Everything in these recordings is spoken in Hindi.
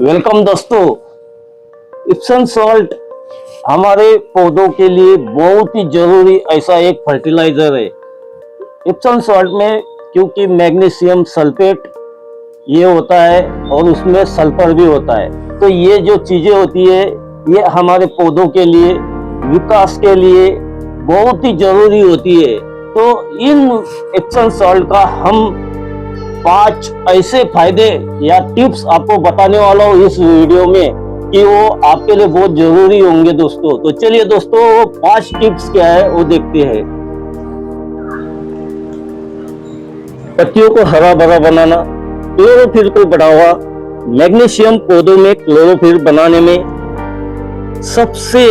वेलकम दोस्तों। इप्सम सॉल्ट हमारे पौधों के लिए बहुत ही जरूरी ऐसा एक फर्टिलाइजर है। इप्सम सॉल्ट में क्योंकि मैग्नीशियम सल्फेट ये होता है और उसमें सल्फर भी होता है, तो ये जो चीजें होती है ये हमारे पौधों के लिए विकास के लिए बहुत ही जरूरी होती है। तो इन इप्सम सॉल्ट का हम 5 ऐसे फायदे या टिप्स आपको बताने वाला हूँ इस वीडियो में कि वो आपके लिए बहुत जरूरी होंगे दोस्तों। तो चलिए दोस्तों, वो 5 टिप्स क्या है वो देखते हैं। पत्तियों को हरा भरा बनाना, क्लोरोफिल को बढ़ावा। मैग्नीशियम पौधों में क्लोरोफिल बनाने में सबसे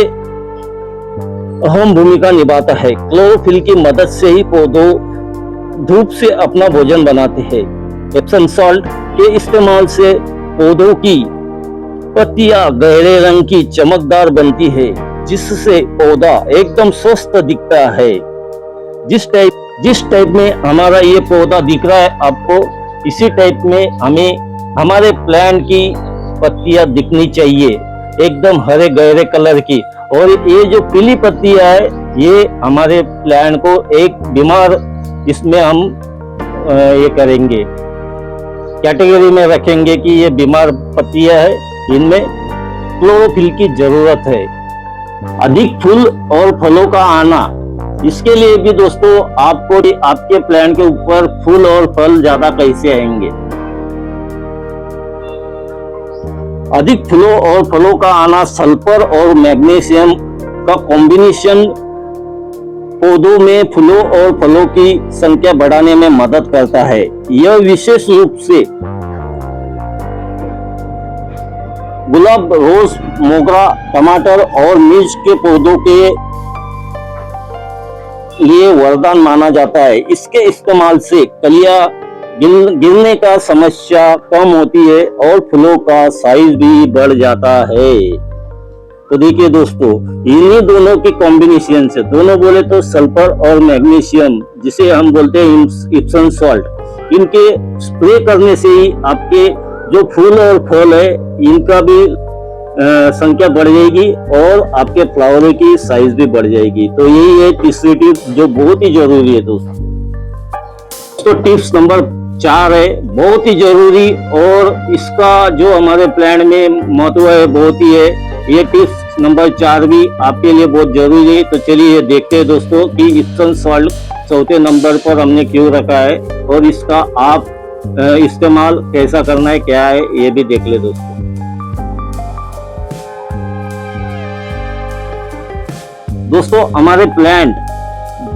अहम भूमिका निभाता है। क्लोरोफिल की मदद से ही पौधों धूप से अपना भोजन बनाते हैं। एप्सम सॉल्ट के इस्तेमाल से पौधों की पत्तियां गहरे रंग की चमकदार बनती है, जिससे पौधा एकदम स्वस्थ दिखता है। जिस टाइप में हमारा ये पौधा दिख रहा है आपको, इसी टाइप में हमें हमारे प्लांट की पत्तियां दिखनी चाहिए, एकदम हरे गहरे कलर की। और ये जो पीली पत्तियां है ये हमारे प्लांट को एक बीमार इसमें हम ये करेंगे, कैटेगरी में रखेंगे कि ये बीमार पत्तियां है, इनमें क्लोरोफिल की जरूरत है। अधिक फूल और फलों का आना, इसके लिए भी दोस्तों आपको आपके प्लांट के ऊपर फूल और फल ज्यादा कैसे आएंगे। अधिक फूलों और फलों का आना, सल्फर और मैग्नीशियम का कॉम्बिनेशन पौधों में फूलों और फलों की संख्या बढ़ाने में मदद करता है। यह विशेष रूप से गुलाब, रोज, मोगरा, टमाटर और मिर्च के पौधों के लिए वरदान माना जाता है। इसके इस्तेमाल से कलियां गिरने का समस्या कम होती है और फूलों का साइज भी बढ़ जाता है। तो देखिए दोस्तों, इन्हीं दोनों के कॉम्बिनेशन से, दोनों बोले तो सल्फर और मैग्नीशियम जिसे हम बोलते हैं इप्सम सॉल्ट, इनके स्प्रे करने से ही आपके जो फूल और फल है इनका भी संख्या बढ़ जाएगी और आपके फ्लावर की साइज भी बढ़ जाएगी। तो यही है तीसरी टिप जो बहुत ही जरूरी है दोस्तों। तो टिप्स नंबर 4 है, बहुत ही जरूरी, और इसका जो हमारे प्लांट में महत्व है बहुत ही है। ये टिप्स नंबर 4 भी आपके लिए बहुत जरूरी है। तो चलिए देखते हैं दोस्तों कि इप्सम सॉल्ट चौथे नंबर पर हमने क्यों रखा है और इसका आप इस्तेमाल कैसा करना है, क्या है, ये भी देख ले दोस्तों। दोस्तों हमारे प्लांट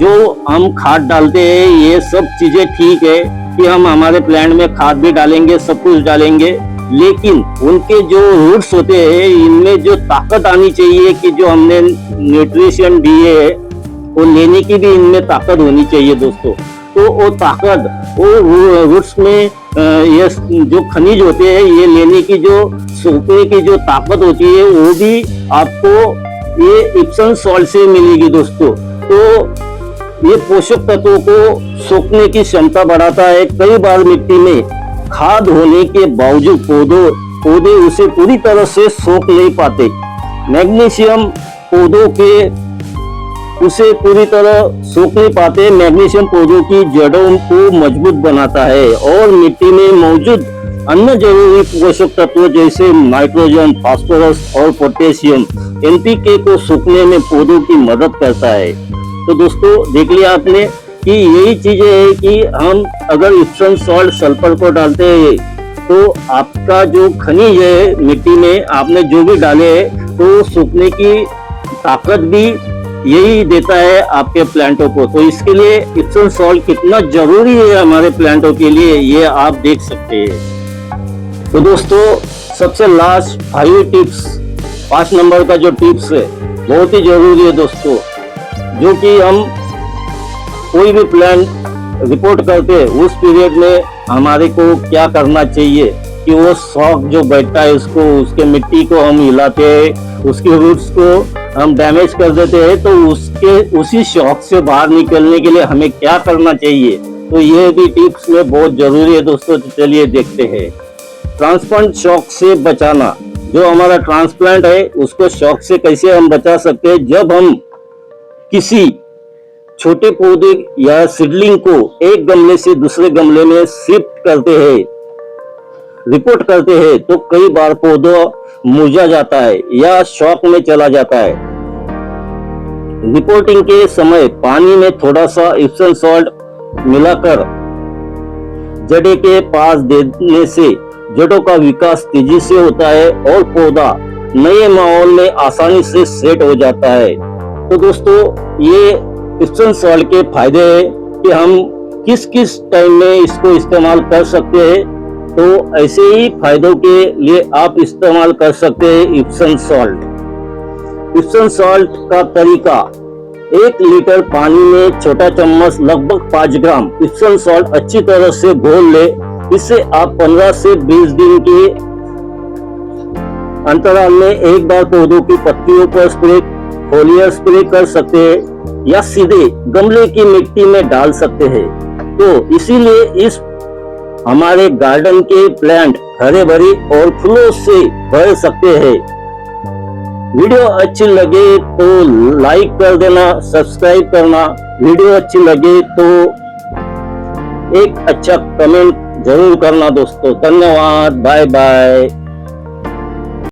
जो हम खाद डालते हैं ये सब चीजें ठीक है कि हम हमारे प्लांट में खाद भी डालेंगे, सब कुछ डालेंगे, लेकिन उनके जो रूट्स होते हैं इनमें जो ताकत आनी चाहिए कि जो हमने न्यूट्रिशन दिए है वो लेने की भी इनमें ताकत होनी चाहिए दोस्तों। तो वो ताकत, वो रूट्स में ये जो खनिज होते हैं ये लेने की, जो सोखने की जो ताकत होती है वो भी आपको ये इप्सम सॉल्ट से मिलेगी दोस्तों। तो ये पोषक तत्वों को सोखने की क्षमता बढ़ाता है। कई बार मिट्टी में खाद होने के बावजूद पौधे उसे पूरी तरह से सोख नहीं पाते। मैग्नीशियम पौधों के उसे पूरी तरह सोख नहीं पाते। मैग्नीशियम पौधों की जड़ों को मजबूत बनाता है और मिट्टी में मौजूद अन्य जरूरी पोषक तत्वों जैसे नाइट्रोजन, फास्फोरस और पोटेशियम, एनपीके को सोखने में पौधों की मदद करता है। तो दोस्तों देख लिया आपने कि यही चीजें है कि हम अगर इप्सम सॉल्ट सल्फर को डालते हैं तो आपका जो खनिज है मिट्टी में आपने जो भी डाले है तो सूखने की ताकत भी यही देता है आपके प्लांटों को। तो इसके लिए इप्सम सॉल्ट कितना जरूरी है हमारे प्लांटों के लिए ये आप देख सकते हैं। तो दोस्तों सबसे लास्ट 5 टिप्स, 5 नंबर का जो टिप्स है बहुत ही जरूरी है दोस्तों, जो कि हम कोई भी प्लांट रिपोर्ट करते हैं उस पीरियड में हमारे को क्या करना चाहिए कि वो शॉक जो बैठता है उसको, उसके मिट्टी को हम हिलाते हैं, उसके रूट्स को हम डैमेज कर देते हैं, तो उसी शॉक से बाहर निकलने के लिए हमें क्या करना चाहिए। तो ये भी टिप्स में बहुत जरूरी है दोस्तों। तो चलिए देखते हैं। ट्रांसप्लांट शॉक से बचाना, जो हमारा ट्रांसप्लांट है उसको शॉक से कैसे हम बचा सकते हैं। जब हम किसी छोटे पौधे या सीडलिंग को एक गमले से दूसरे गमले में शिफ्ट करते हैं, रिपोर्ट करते हैं, तो कई बार पौधा मुरझा जाता है या शॉक में चला जाता है। रिपोर्टिंग के समय पानी में थोड़ा सा इप्सम सॉल्ट मिलाकर जड़े के पास देने से जड़ों का विकास तेजी से होता है और पौधा नए माहौल में आसानी से सेट हो जाता है। तो दोस्तों, ये इप्सम सॉल्ट के फायदे हैं कि हम किस किस टाइम में इसको इस्तेमाल कर सकते हैं। तो ऐसे ही फायदों के लिए आप इस्तेमाल कर सकते हैं इप्सम सॉल्ट। इप्सम सॉल्ट का तरीका, 1 लीटर पानी में छोटा चम्मच लगभग 5 ग्राम इप्सम सॉल्ट अच्छी तरह से घोल ले। इससे आप 15 से 20 दिन के अंतराल में एक बार पौधों की पत्तियों पर स्प्रे, फोलियर स्प्रे कर सकते हैं या सीधे गमले की मिट्टी में डाल सकते हैं। तो इसीलिए इस हमारे गार्डन के प्लांट हरे भरे और फूलों से भर सकते हैं। वीडियो अच्छी लगे तो लाइक कर देना, सब्सक्राइब करना। वीडियो अच्छी लगे तो एक अच्छा कमेंट जरूर करना दोस्तों। धन्यवाद, बाय बाय।